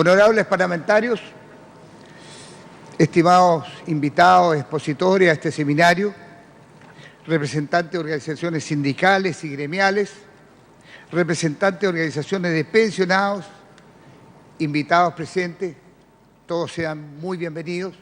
Honorables parlamentarios, estimados invitados, expositores a este seminario, representantes de organizaciones sindicales y gremiales, representantes de organizaciones de pensionados, invitados presentes, todos sean muy bienvenidos.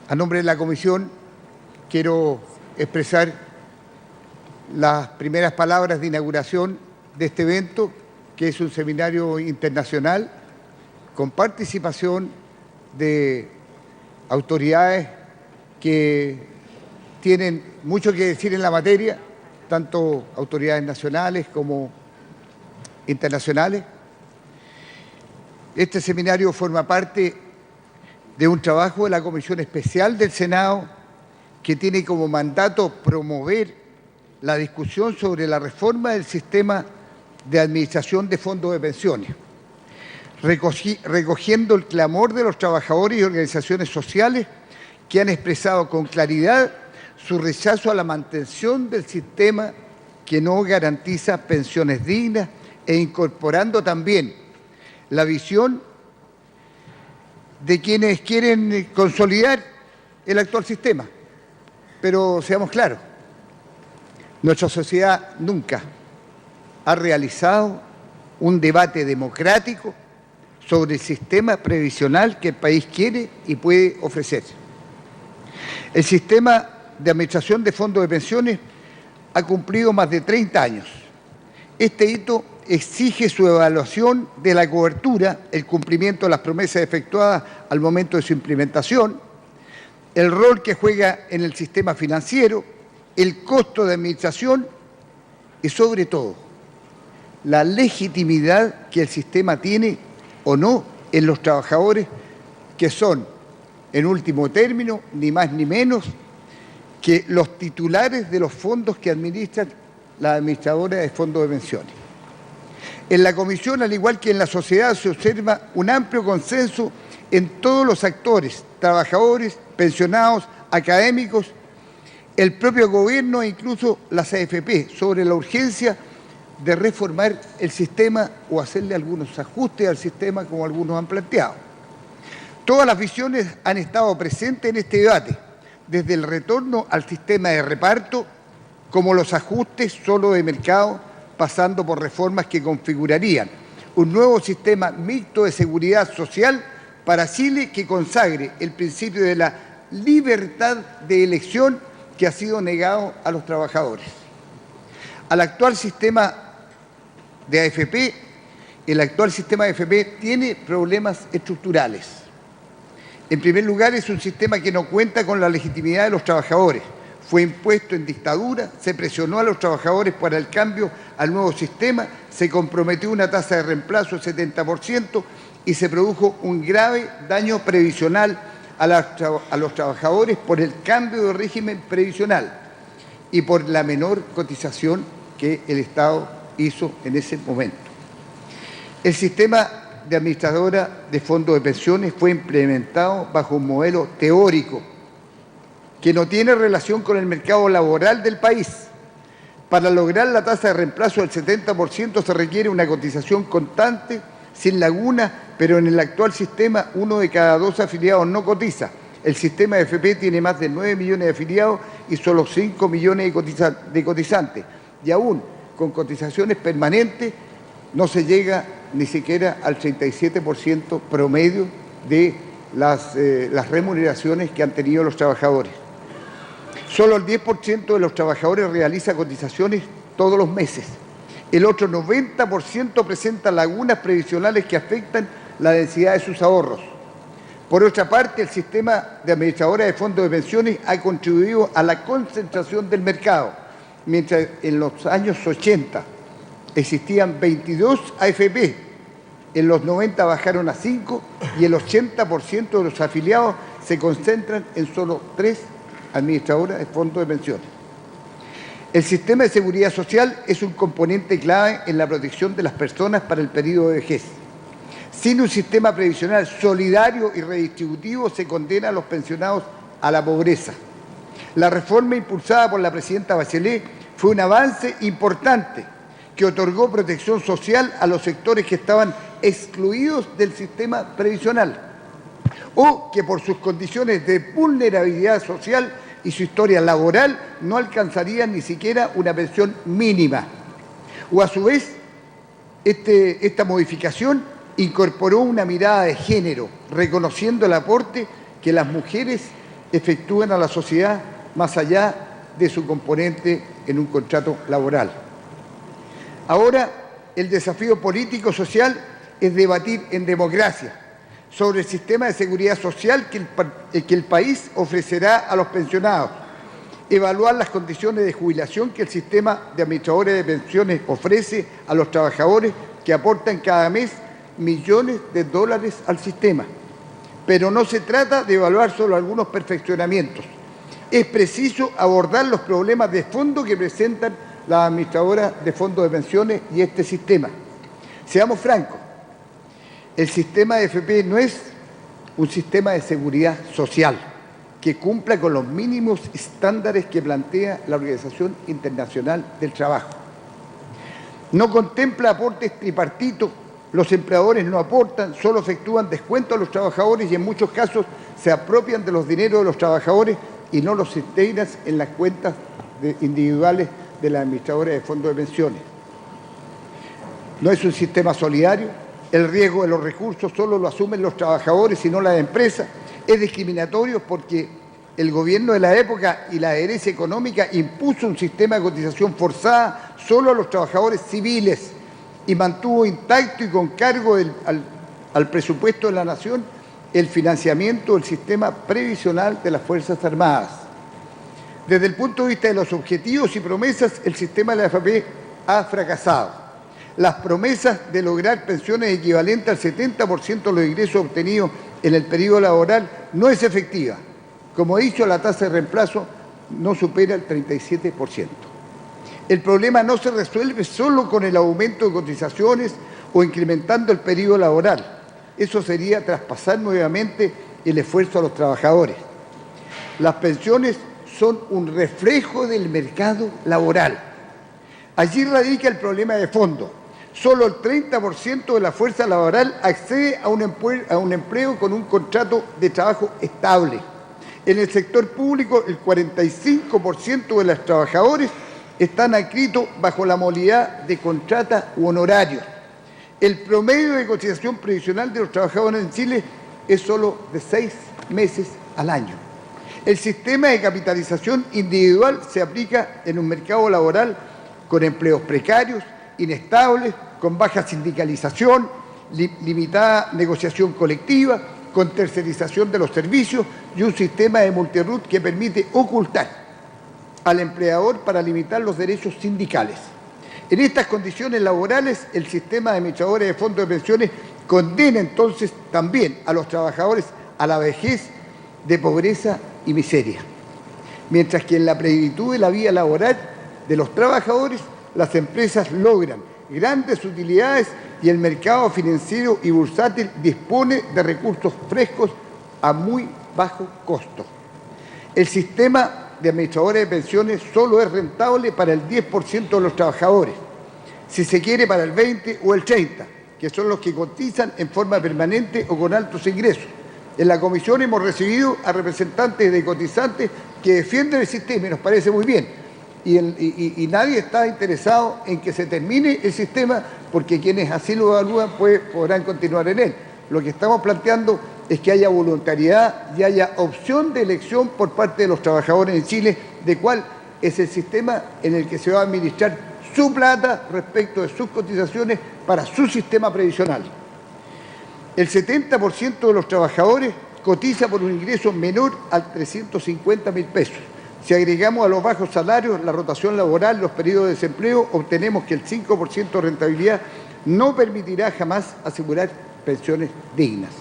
A nombre de la Comisión quiero expresar las primeras palabras de inauguración de este evento, que es un seminario internacional con participación de autoridades que tienen mucho que decir en la materia, tanto autoridades nacionales como internacionales. Este seminario forma parte de un trabajo de la Comisión Especial del Senado que tiene como mandato promover la discusión sobre la reforma del sistema de administración de fondos de pensiones, recogiendo el clamor de los trabajadores y organizaciones sociales que han expresado con claridad su rechazo a la mantención del sistema que no garantiza pensiones dignas e incorporando también la visión de quienes quieren consolidar el actual sistema. Pero seamos claros, nuestra sociedad nunca ha realizado un debate democrático sobre el sistema previsional que el país quiere y puede ofrecer. El sistema de administración de fondos de pensiones ha cumplido más de 30 años. Este hito exige su evaluación de la cobertura, el cumplimiento de las promesas efectuadas al momento de su implementación, el rol que juega en el sistema financiero, el costo de administración y, sobre todo, la legitimidad que el sistema tiene o no en los trabajadores, que son, en último término, ni más ni menos que los titulares de los fondos que administran la administradora de fondos de pensiones. En la Comisión, al igual que en la sociedad, se observa un amplio consenso en todos los actores, trabajadores, pensionados, académicos, el propio gobierno e incluso las AFP, sobre la urgencia de reformar el sistema o hacerle algunos ajustes al sistema, como algunos han planteado. Todas las visiones han estado presentes en este debate, desde el retorno al sistema de reparto, como los ajustes solo de mercado, pasando por reformas que configurarían un nuevo sistema mixto de seguridad social para Chile que consagre el principio de la libertad de elección que ha sido negado a los trabajadores. Al actual sistema de AFP, el actual sistema de AFP tiene problemas estructurales. En primer lugar, es un sistema que no cuenta con la legitimidad de los trabajadores. Fue impuesto en dictadura, se presionó a los trabajadores para el cambio al nuevo sistema, se comprometió una tasa de reemplazo del 70% y se produjo un grave daño previsional a los trabajadores por el cambio de régimen previsional y por la menor cotización que el Estado hizo en ese momento. El sistema de administradora de fondos de pensiones fue implementado bajo un modelo teórico que no tiene relación con el mercado laboral del país. Para lograr la tasa de reemplazo del 70% se requiere una cotización constante, sin laguna, pero en el actual sistema 1 de cada 2 afiliados no cotiza. El sistema de AFP tiene más de 9 millones de afiliados y solo 5 millones de cotizantes. Y aún con cotizaciones permanentes no se llega ni siquiera al 37% promedio de las remuneraciones que han tenido los trabajadores. Solo el 10% de los trabajadores realiza cotizaciones todos los meses. El otro 90% presenta lagunas previsionales que afectan la densidad de sus ahorros. Por otra parte, el sistema de administradora de fondos de pensiones ha contribuido a la concentración del mercado. Mientras en los años 80 existían 22 AFP, en los 90 bajaron a 5 y el 80% de los afiliados se concentran en solo 3 administradoras de fondos de pensiones. El sistema de seguridad social es un componente clave en la protección de las personas para el periodo de vejez. Sin un sistema previsional solidario y redistributivo se condena a los pensionados a la pobreza. La reforma impulsada por la presidenta Bachelet fue un avance importante que otorgó protección social a los sectores que estaban excluidos del sistema previsional, o que por sus condiciones de vulnerabilidad social y su historia laboral no alcanzarían ni siquiera una pensión mínima. O a su vez, esta modificación incorporó una mirada de género, reconociendo el aporte que las mujeres efectúan a la sociedad más allá de su componente en un contrato laboral. Ahora, el desafío político-social es debatir en democracia sobre el sistema de seguridad social que el país ofrecerá a los pensionados, evaluar las condiciones de jubilación que el sistema de administradores de pensiones ofrece a los trabajadores que aportan cada mes millones de dólares al sistema. Pero no se trata de evaluar solo algunos perfeccionamientos. Es preciso abordar los problemas de fondo que presentan las administradoras de fondos de pensiones y este sistema. Seamos francos, el sistema de AFP no es un sistema de seguridad social que cumpla con los mínimos estándares que plantea la Organización Internacional del Trabajo. No contempla aportes tripartitos, los empleadores no aportan, solo efectúan descuentos a los trabajadores y en muchos casos se apropian de los dineros de los trabajadores y no los integran en las cuentas individuales de las administradoras de fondos de pensiones. No es un sistema solidario, el riesgo de los recursos solo lo asumen los trabajadores y no las empresas. Es discriminatorio porque el gobierno de la época y la herencia económica impuso un sistema de cotización forzada solo a los trabajadores civiles y mantuvo intacto y con cargo al presupuesto de la nación el financiamiento del sistema previsional de las Fuerzas Armadas. Desde el punto de vista de los objetivos y promesas, el sistema de la AFP ha fracasado. Las promesas de lograr pensiones equivalentes al 70% de los ingresos obtenidos en el periodo laboral no es efectiva. Como he dicho, la tasa de reemplazo no supera el 37%. El problema no se resuelve solo con el aumento de cotizaciones o incrementando el periodo laboral. Eso sería traspasar nuevamente el esfuerzo a los trabajadores. Las pensiones son un reflejo del mercado laboral. Allí radica el problema de fondo. Solo el 30% de la fuerza laboral accede a un empleo con un contrato de trabajo estable. En el sector público, el 45% de los trabajadores están adscritos bajo la modalidad de contrata u honorario. El promedio de cotización previsional de los trabajadores en Chile es solo de 6 meses al año. El sistema de capitalización individual se aplica en un mercado laboral con empleos precarios, inestables, con baja sindicalización, limitada negociación colectiva, con tercerización de los servicios y un sistema de multirroot que permite ocultar al empleador para limitar los derechos sindicales. En estas condiciones laborales, el sistema de administradores de fondos de pensiones condena entonces también a los trabajadores a la vejez de pobreza y miseria. Mientras que en la plenitud de la vida laboral de los trabajadores, las empresas logran grandes utilidades y el mercado financiero y bursátil dispone de recursos frescos a muy bajo costo. El sistema de administradores de pensiones solo es rentable para el 10% de los trabajadores, si se quiere para el 20 o el 30, que son los que cotizan en forma permanente o con altos ingresos. En la comisión hemos recibido a representantes de cotizantes que defienden el sistema y nos parece muy bien. Y nadie está interesado en que se termine el sistema porque quienes así lo evalúan podrán continuar en él. Lo que estamos planteando es que haya voluntariedad y haya opción de elección por parte de los trabajadores en Chile de cuál es el sistema en el que se va a administrar su plata respecto de sus cotizaciones para su sistema previsional. El 70% de los trabajadores cotiza por un ingreso menor a 350.000 pesos. Si agregamos a los bajos salarios la rotación laboral, los periodos de desempleo, obtenemos que el 5% de rentabilidad no permitirá jamás asegurar pensiones dignas.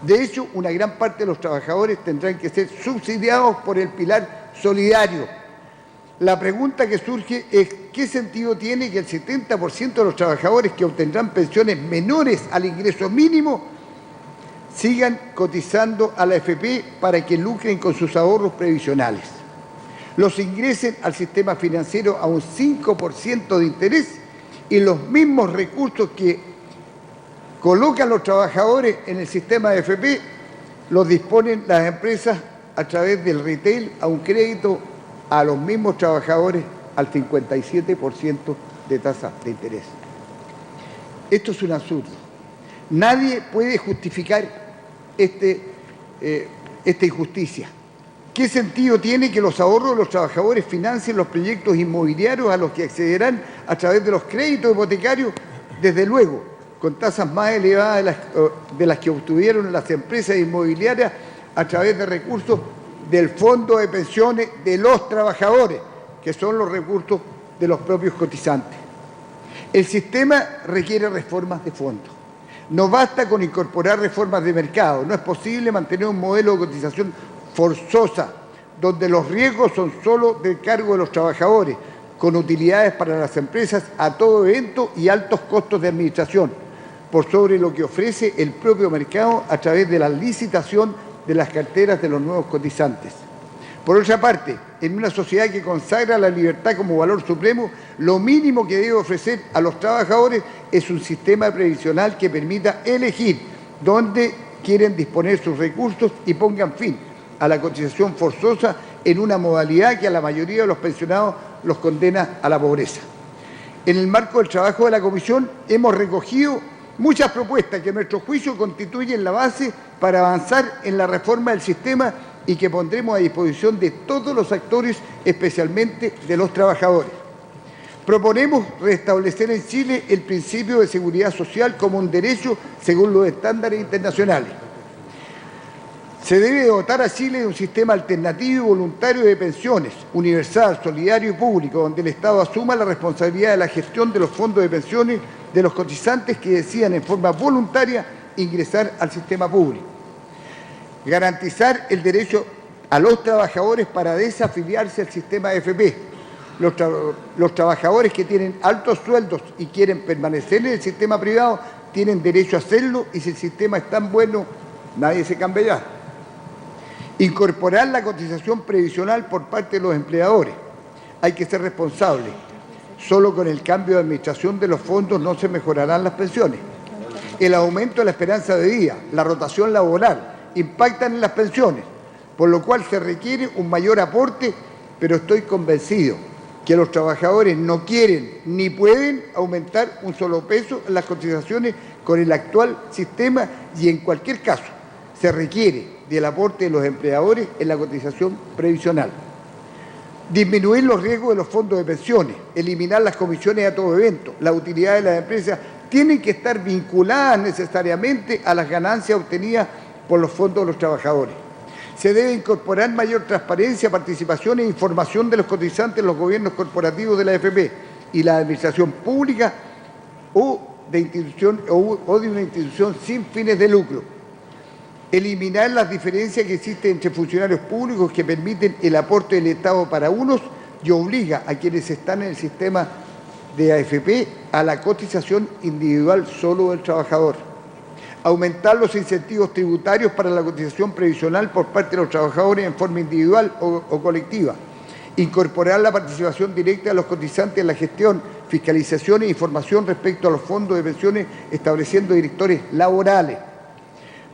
De hecho, una gran parte de los trabajadores tendrán que ser subsidiados por el pilar solidario. La pregunta que surge es ¿qué sentido tiene que el 70% de los trabajadores que obtendrán pensiones menores al ingreso mínimo sigan cotizando a la AFP para que lucren con sus ahorros previsionales? Los ingresen al sistema financiero a un 5% de interés y los mismos recursos que colocan los trabajadores en el sistema de AFP los disponen las empresas a través del retail a un crédito a los mismos trabajadores al 57% de tasa de interés. Esto es un absurdo. Nadie puede justificar esta injusticia. ¿Qué sentido tiene que los ahorros de los trabajadores financien los proyectos inmobiliarios a los que accederán a través de los créditos hipotecarios? Desde luego, con tasas más elevadas de las que obtuvieron las empresas inmobiliarias a través de recursos del Fondo de Pensiones de los trabajadores, que son los recursos de los propios cotizantes. El sistema requiere reformas de fondo. No basta con incorporar reformas de mercado. No es posible mantener un modelo de cotización forzosa, donde los riesgos son solo del cargo de los trabajadores, con utilidades para las empresas a todo evento y altos costos de administración, por sobre lo que ofrece el propio mercado a través de la licitación de las carteras de los nuevos cotizantes. Por otra parte, en una sociedad que consagra la libertad como valor supremo, lo mínimo que debe ofrecer a los trabajadores es un sistema previsional que permita elegir dónde quieren disponer sus recursos y pongan fin a la cotización forzosa en una modalidad que a la mayoría de los pensionados los condena a la pobreza. En el marco del trabajo de la Comisión hemos recogido muchas propuestas que a nuestro juicio constituyen la base para avanzar en la reforma del sistema y que pondremos a disposición de todos los actores, especialmente de los trabajadores. Proponemos restablecer en Chile el principio de seguridad social como un derecho según los estándares internacionales. Se debe dotar a Chile de un sistema alternativo y voluntario de pensiones, universal, solidario y público, donde el Estado asuma la responsabilidad de la gestión de los fondos de pensiones de los cotizantes que decidan en forma voluntaria ingresar al sistema público. Garantizar el derecho a los trabajadores para desafiliarse al sistema AFP. Los trabajadores que tienen altos sueldos y quieren permanecer en el sistema privado tienen derecho a hacerlo, y si el sistema es tan bueno, nadie se cambia ya. Incorporar la cotización previsional por parte de los empleadores. Hay que ser responsable. Solo con el cambio de administración de los fondos no se mejorarán las pensiones. El aumento de la esperanza de vida, la rotación laboral, impactan en las pensiones, por lo cual se requiere un mayor aporte, pero estoy convencido que los trabajadores no quieren ni pueden aumentar un solo peso en las cotizaciones con el actual sistema, y en cualquier caso se requiere del aporte de los empleadores en la cotización previsional. Disminuir los riesgos de los fondos de pensiones, eliminar las comisiones a todo evento. Las utilidades de las empresas tienen que estar vinculadas necesariamente a las ganancias obtenidas por los fondos de los trabajadores. Se debe incorporar mayor transparencia, participación e información de los cotizantes en los gobiernos corporativos de la AFP y la administración pública o de una institución sin fines de lucro. Eliminar las diferencias que existen entre funcionarios públicos que permiten el aporte del Estado para unos y obliga a quienes están en el sistema de AFP a la cotización individual solo del trabajador. Aumentar los incentivos tributarios para la cotización previsional por parte de los trabajadores en forma individual o colectiva. Incorporar la participación directa de los cotizantes en la gestión, fiscalización e información respecto a los fondos de pensiones, estableciendo directores laborales.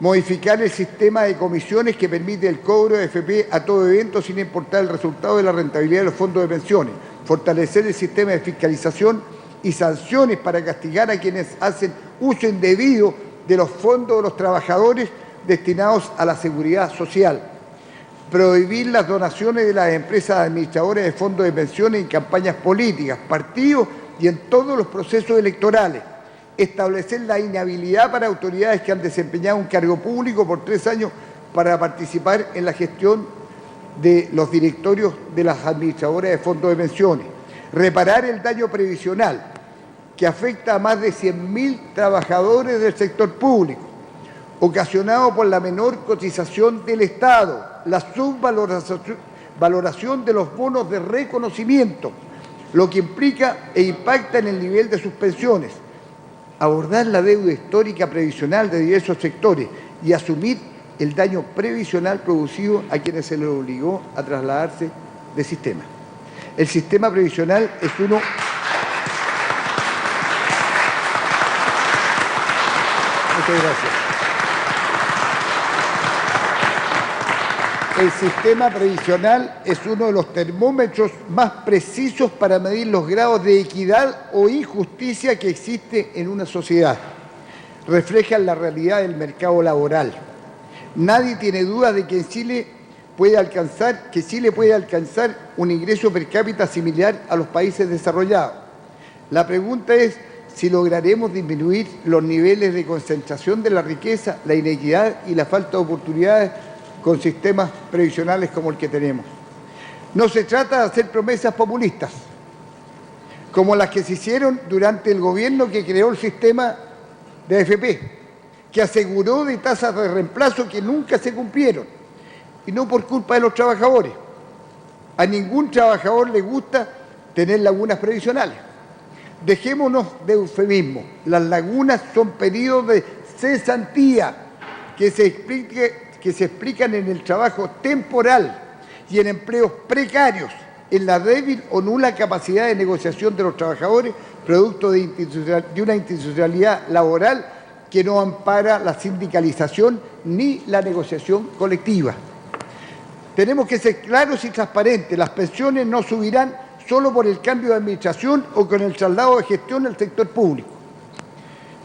Modificar el sistema de comisiones que permite el cobro de AFP a todo evento sin importar el resultado de la rentabilidad de los fondos de pensiones. Fortalecer el sistema de fiscalización y sanciones para castigar a quienes hacen uso indebido de los fondos de los trabajadores destinados a la seguridad social. Prohibir las donaciones de las empresas administradoras de fondos de pensiones en campañas políticas, partidos y en todos los procesos electorales. Establecer la inhabilidad para autoridades que han desempeñado un cargo público por 3 años para participar en la gestión de los directorios de las administradoras de fondos de pensiones. Reparar el daño previsional que afecta a más de 100.000 trabajadores del sector público, ocasionado por la menor cotización del Estado, la subvaloración de los bonos de reconocimiento, lo que implica e impacta en el nivel de sus pensiones. Abordar la deuda histórica previsional de diversos sectores y asumir el daño previsional producido a quienes se les obligó a trasladarse de sistema. El sistema previsional es uno Muchas gracias. El sistema previsional es uno de los termómetros más precisos para medir los grados de equidad o injusticia que existe en una sociedad. Refleja la realidad del mercado laboral. Nadie tiene duda de que Chile puede alcanzar un ingreso per cápita similar a los países desarrollados. La pregunta es si lograremos disminuir los niveles de concentración de la riqueza, la inequidad y la falta de oportunidades con sistemas previsionales como el que tenemos. No se trata de hacer promesas populistas, como las que se hicieron durante el gobierno que creó el sistema de AFP, que aseguró de tasas de reemplazo que nunca se cumplieron, y no por culpa de los trabajadores. A ningún trabajador le gusta tener lagunas previsionales. Dejémonos de eufemismo. Las lagunas son periodos de cesantía que se explican en el trabajo temporal y en empleos precarios, en la débil o nula capacidad de negociación de los trabajadores, producto de una institucionalidad laboral que no ampara la sindicalización ni la negociación colectiva. Tenemos que ser claros y transparentes. Las pensiones no subirán solo por el cambio de administración o con el traslado de gestión al sector público.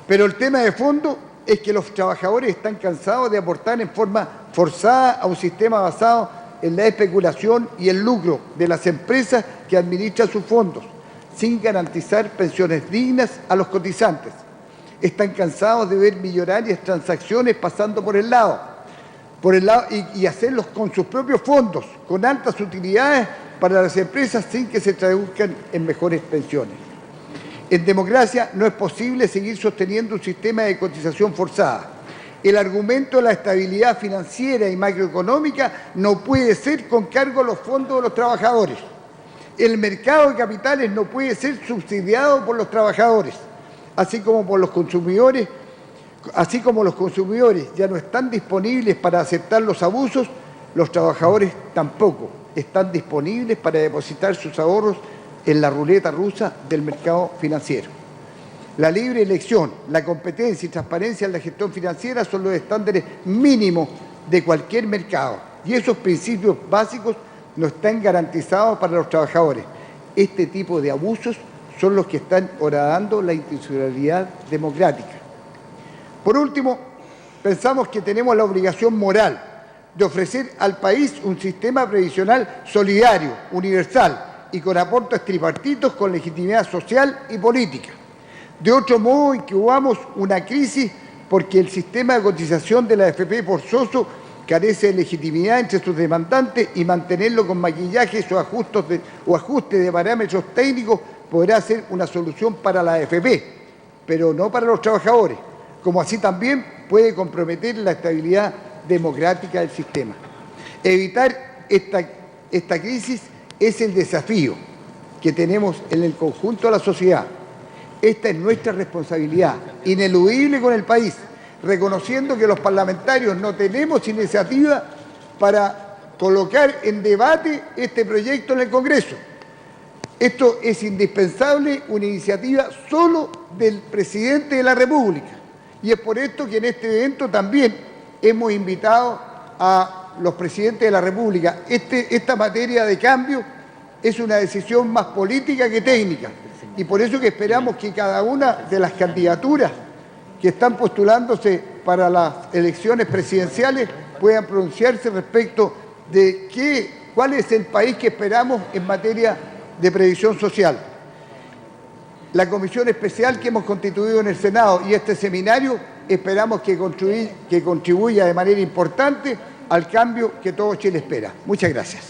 Pero el tema de fondo es que los trabajadores están cansados de aportar en forma forzada a un sistema basado en la especulación y el lucro de las empresas que administran sus fondos, sin garantizar pensiones dignas a los cotizantes. Están cansados de ver millonarias transacciones pasando por el lado y hacerlos con sus propios fondos, con altas utilidades para las empresas sin que se traduzcan en mejores pensiones. En democracia no es posible seguir sosteniendo un sistema de cotización forzada. El argumento de la estabilidad financiera y macroeconómica no puede ser con cargo a los fondos de los trabajadores. El mercado de capitales no puede ser subsidiado por los trabajadores, así como los consumidores ya no están disponibles para aceptar los abusos, los trabajadores tampoco están disponibles para depositar sus ahorros en la ruleta rusa del mercado financiero. La libre elección, la competencia y transparencia en la gestión financiera son los estándares mínimos de cualquier mercado, y esos principios básicos no están garantizados para los trabajadores. Este tipo de abusos son los que están horadando la institucionalidad democrática. Por último, pensamos que tenemos la obligación moral de ofrecer al país un sistema previsional solidario, universal y con aportes tripartitos con legitimidad social y política. De otro modo, incubamos una crisis porque el sistema de cotización de la AFP forzoso carece de legitimidad entre sus demandantes y mantenerlo con maquillajes o ajustes de parámetros técnicos podrá ser una solución para la AFP, pero no para los trabajadores, como así también puede comprometer la estabilidad democrática del sistema. Evitar esta crisis es el desafío que tenemos en el conjunto de la sociedad. Esta es nuestra responsabilidad, ineludible con el país, reconociendo que los parlamentarios no tenemos iniciativa para colocar en debate este proyecto en el Congreso. Esto es indispensable, una iniciativa solo del presidente de la República. Y es por esto que en este evento también hemos invitado a los presidentes de la República. Esta materia de cambio es una decisión más política que técnica. Y por eso que esperamos que cada una de las candidaturas que están postulándose para las elecciones presidenciales puedan pronunciarse respecto de cuál es el país que esperamos en materia de previsión social. La comisión especial que hemos constituido en el Senado y este seminario esperamos que contribuya de manera importante al cambio que todo Chile espera. Muchas gracias.